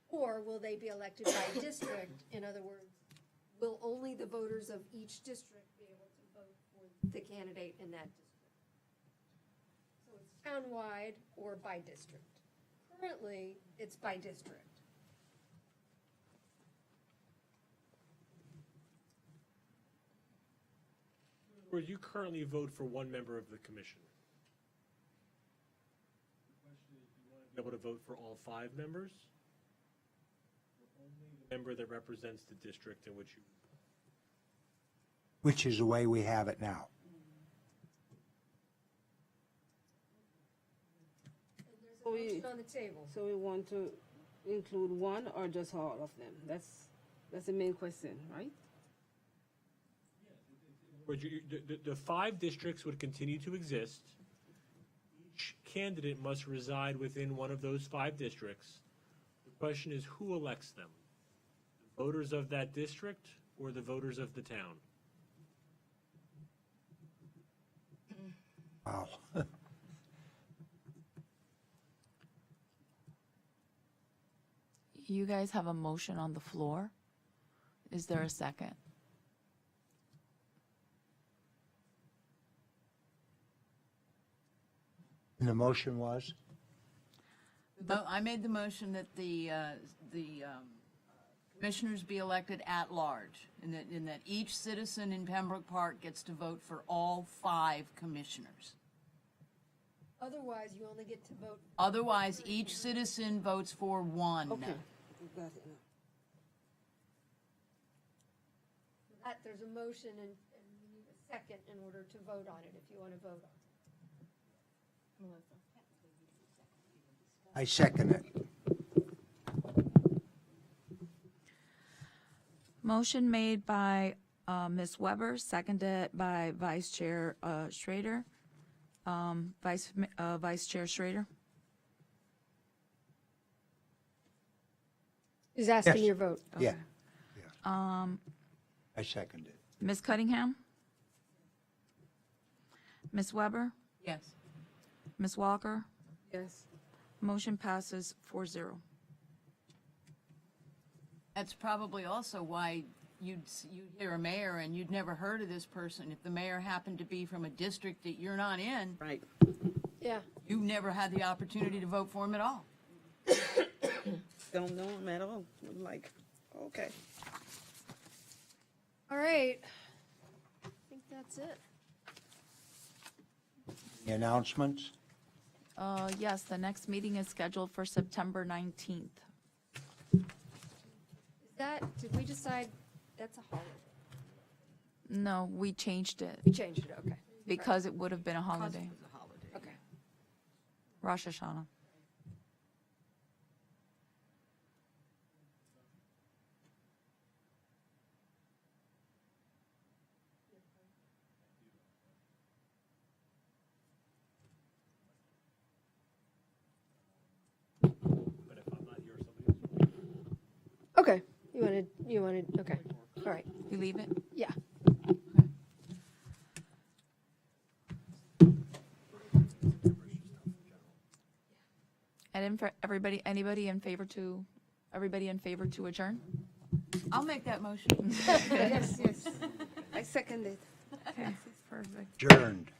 Or will they be elected by district? In other words, will only the voters of each district be able to vote for the candidate in that district? So it's townwide or by district. Currently, it's by district. Where you currently vote for one member of the commission. The question is, do you want to be able to vote for all 5 members? Or only the member that represents the district in which you? Which is the way we have it now. So we, Motion on the table. so we want to include one or just all of them? That's the main question, right? The 5 districts would continue to exist. Each candidate must reside within one of those 5 districts. The question is, who elects them? The voters of that district or the voters of the town? Wow. You guys have a motion on the floor. Is there a second? And the motion was? I made the motion that the Commissioners be elected at large, and that each citizen in Pembroke Park gets to vote for all 5 commissioners. Otherwise, you only get to vote. Otherwise, each citizen votes for 1. Okay, we got it now. There's a motion and we need a second in order to vote on it, if you want to vote on it. I second it. Motion made by Ms. Weber, seconded by Vice Chair Schrader. Vice Chair Schrader. He's asking Yes. your vote. Yeah. I second it. Ms. Cunningham? Ms. Weber? Yes. Ms. Walker? Yes. Motion passes 4-0. That's probably also why you'd hear a mayor and you'd never heard of this person. If the mayor happened to be from a district that you're not in, Right. Yeah. you never had the opportunity to vote for him at all. Don't know him at all. I'm like, okay. All right. I think that's it. The announcements? Yes, the next meeting is scheduled for September 19th. Did we decide that's a holiday? No, we changed it We changed it, okay. because it would have been a holiday. Okay. Rosh Hashanah. Okay. You wanted, okay. All right. You leave it? Yeah. And then for everybody, everybody in favor to adjourn? I'll make that motion. Yes, yes. I second it. Okay, perfect. Adjourned.